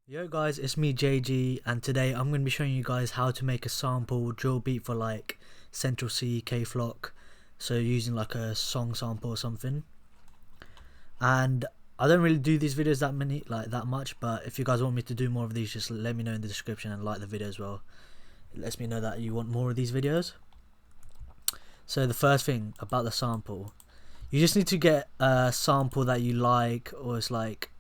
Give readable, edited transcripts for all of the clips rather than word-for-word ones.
Yo guys, it's me JG, and today I'm going to be showing you guys how to make a sample drill beat for like Central C, K-Flock, so using like a song sample or something. And I don't really do these videos that much, but if you guys want me to do more of these, just let me know in the description and like the video as well. It lets me know that you want more of these videos. So the first thing about the sample, you just need to get a sample that you like, or it's like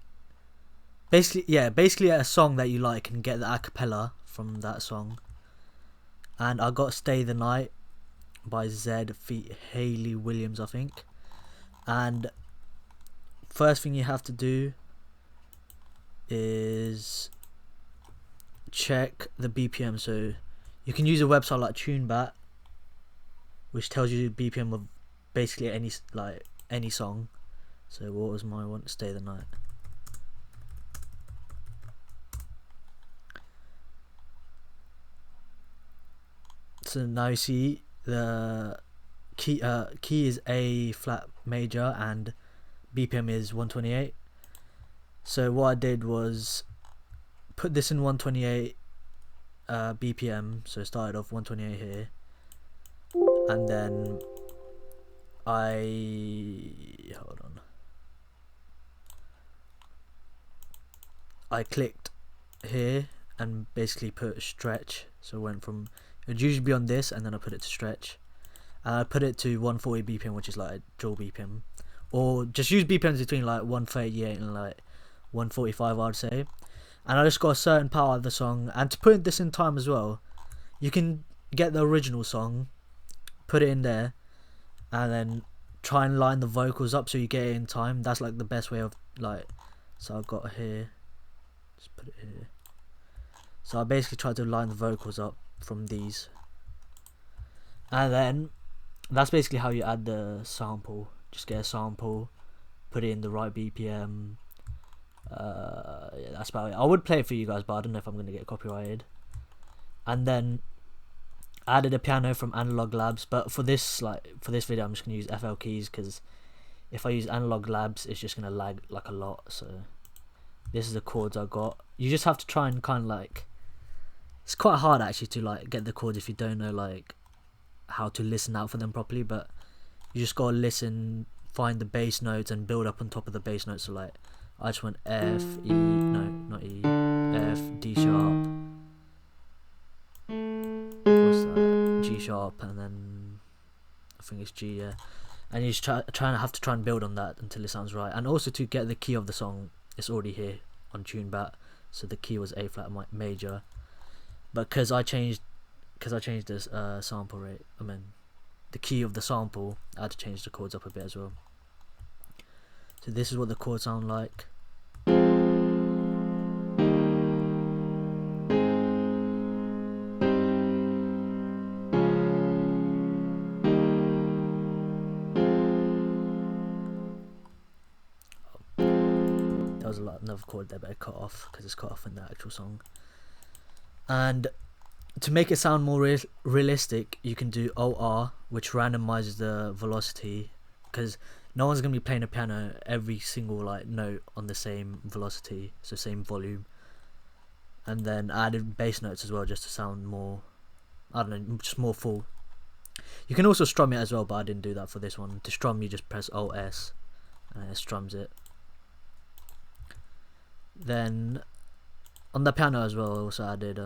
basically a song that you like, and get the acapella from that song. And I got Stay the Night by Zed feat Hayley Williams, I think. And first thing you have to do is check the BPM. So you can use a website like TuneBat, which tells you the BPM of basically any song. So what was my one? Stay the Night. So now you see the key is A flat major and BPM is 128. So what I did was put this in 128 BPM. So it started off 128 here, and then I clicked here and basically put stretch. So it went from, it would usually be on this, and then I put it to stretch. I put it to 140 BPM, which is like a drill BPM, or just use BPMs between like 138 and like 145, I'd say. And I just got a certain part of the song, and to put this in time as well, you can get the original song, put it in there, and then try and line the vocals up so you get it in time. That's like the best way of like, so I've got here, just put it here. So I basically tried to line the vocals up from these, and then that's basically how you add the sample. Just get a sample, put it in the right BPM. Yeah, that's about it. I would play it for you guys, but I don't know if I'm going to get copyrighted. And then added a piano from Analog Labs, but for this video I'm just going to use FL keys, because if I use Analog Labs it's just going to lag like a lot. So this is the chords I got. You just have to try and kind of like, it's quite hard actually to like get the chords if you don't know like how to listen out for them properly, but you just gotta listen, find the bass notes and build up on top of the bass notes. So like I just went F, E, no, not E, F, D sharp, what's that, G sharp, and then I think it's G, yeah. And you just have to try and build on that until it sounds right. And also to get the key of the song, it's already here on TuneBat, so the key was A flat major. But because I changed this sample rate, the key of the sample, I had to change the chords up a bit as well. So this is what the chords sound like. There was another chord there, but I cut off because it's cut off in the actual song. And to make it sound more realistic, you can do OR, which randomizes the velocity, because no one's going to be playing a piano every single like note on the same velocity, so same volume. And then I added bass notes as well, just to sound more, I don't know, just more full. You can also strum it as well, but I didn't do that for this one. To strum, you just press Alt-S and it strums it. Then on the piano as well, I also added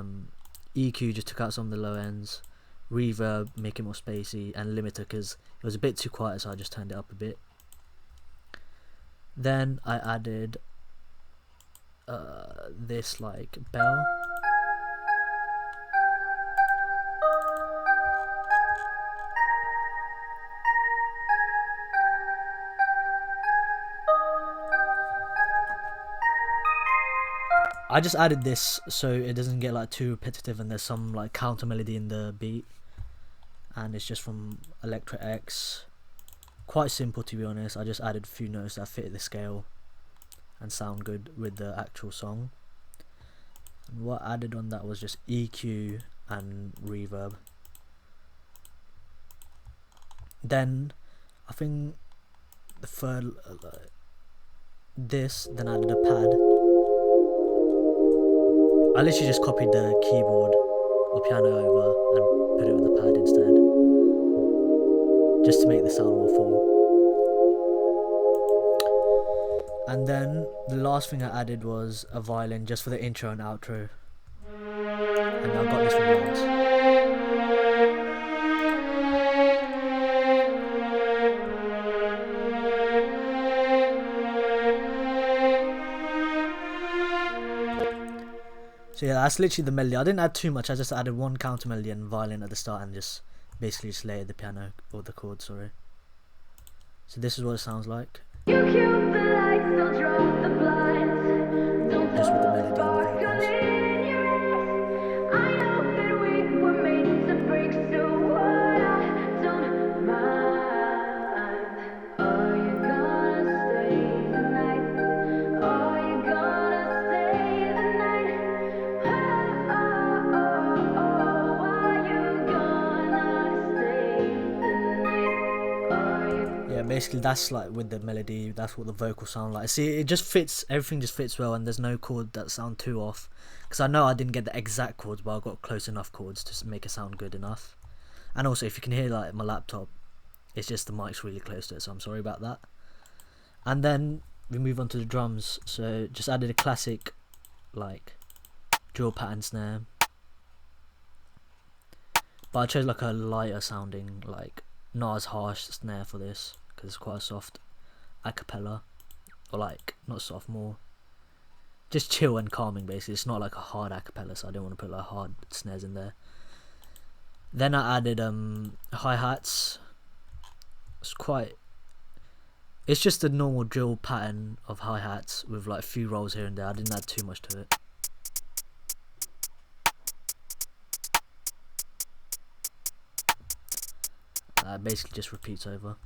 EQ, just took out some of the low ends, reverb, make it more spacey, and limiter because it was a bit too quiet, so I just turned it up a bit. Then I added this like bell. I just added this so it doesn't get like too repetitive, and there's some like counter melody in the beat, and it's just from Electra X. Quite simple, to be honest. I just added a few notes that fit the scale and sound good with the actual song. And what I added on that was just EQ and reverb. Then I think the third, then I added a pad. I literally just copied the keyboard or piano over and put it with the pad instead, just to make the sound more full. And then the last thing I added was a violin just for the intro and outro, and I got this from Lounge. So yeah, that's literally the melody. I didn't add too much, I just added one counter melody and violin at the start and just basically just layered the piano, or the chords, sorry. So this is what it sounds like. Just with the melody and the vocals. Basically that's like with the melody, that's what the vocals sound like. See, it just fits, everything just fits well, and there's no chord that sound too off, because I know I didn't get the exact chords, but I got close enough chords to make it sound good enough. And also, if you can hear like my laptop, it's just the mic's really close to it, so I'm sorry about that. And then we move on to the drums. So just added a classic like drill pattern snare, but I chose like a lighter sounding, like not as harsh snare for this, because it's quite a soft acapella, or like not soft, more just chill and calming basically. It's not like a hard acapella, so I didn't want to put like hard snares in there. Then I added hi-hats. It's just a normal drill pattern of hi-hats with like a few rolls here and there. I didn't add too much to it. Basically just repeats over.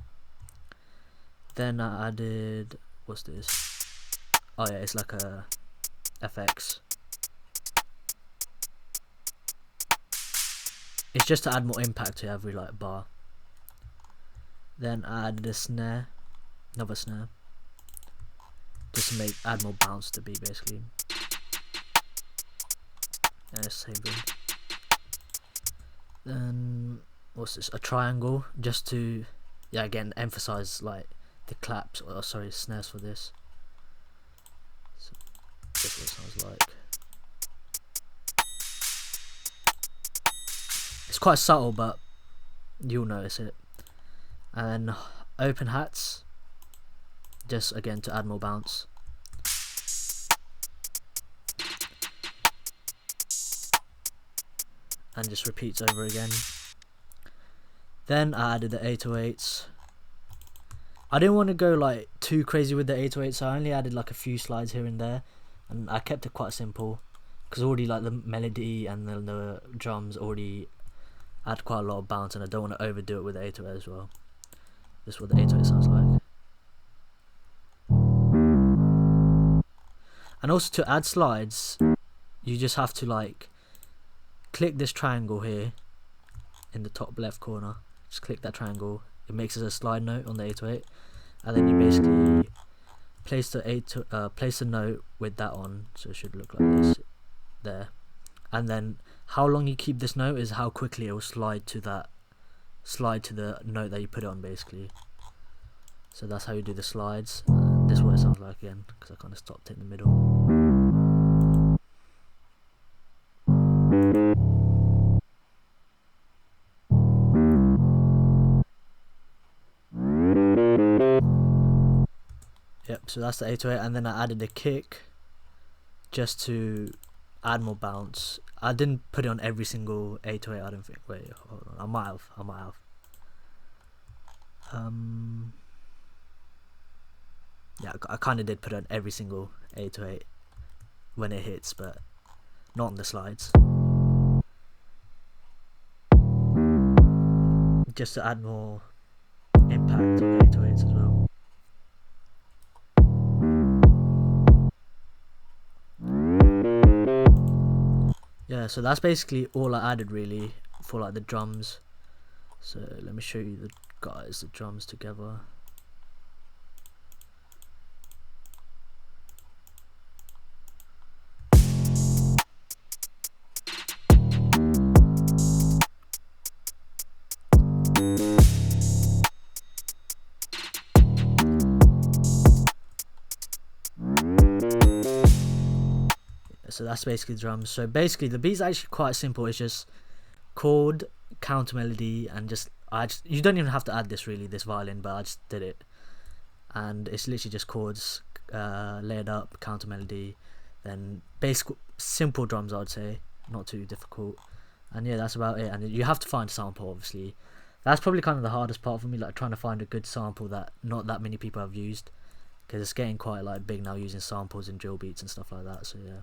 Then I added, what's this? Oh yeah, it's like a FX. It's just to add more impact to every like bar. Then I added a snare, another snare, just to add more bounce to the beat basically. And same thing. Then what's this? A triangle, just to, yeah, again emphasize like the claps, or sorry, snares for this. So this is what it sounds like. It's quite subtle, but you'll notice it. And open hats, just again to add more bounce. And just repeats over again. Then I added the 808s. I didn't want to go like too crazy with the 808s, so I only added like a few slides here and there, and I kept it quite simple, because already like the melody and the drums already add quite a lot of bounce, and I don't want to overdo it with the 808 as well. This is what the 808 sounds like. And also to add slides, you just have to like click this triangle here in the top left corner. Just click that triangle. It makes it a slide note on the 808, and then you basically place the note with that on, so it should look like this there. And then how long you keep this note is how quickly it will slide to the note that you put it on basically. So that's how you do the slides. This is what it sounds like again, because I kind of stopped it in the middle. Yep, so that's the 808, and then I added a kick just to add more bounce. I didn't put it on every single 808, I don't think. Wait, hold on, I might have. Yeah, I kind of did put it on every single 808 when it hits, but not on the slides. Just to add more impact on the 808s as well. Yeah, so that's basically all I added really for like the drums. So let me show you the drums together. So that's basically the drums. So basically the beat's actually quite simple. It's just chord, counter melody, and you don't even have to add this really, this violin, but I just did it. And it's literally just chords layered up, counter melody, then basic simple drums, I'd say, not too difficult. And yeah, that's about it. And you have to find a sample, obviously. That's probably kind of the hardest part for me, like trying to find a good sample that not that many people have used, because it's getting quite like big now, using samples in drill beats and stuff like that. So yeah.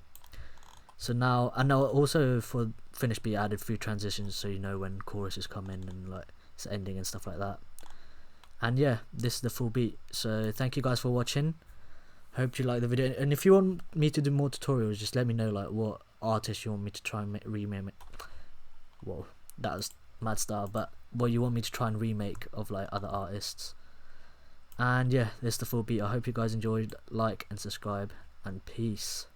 So now, I know also for finished beat I added 3 transitions, so you know when choruses come in and like it's ending and stuff like that. And yeah, this is the full beat. So thank you guys for watching. Hope you like the video, and if you want me to do more tutorials, just let me know like what artist you want me to try and remake. Whoa, that was mad style, but what you want me to try and remake of like other artists. And yeah, this is the full beat. I hope you guys enjoyed. Like and subscribe, and peace.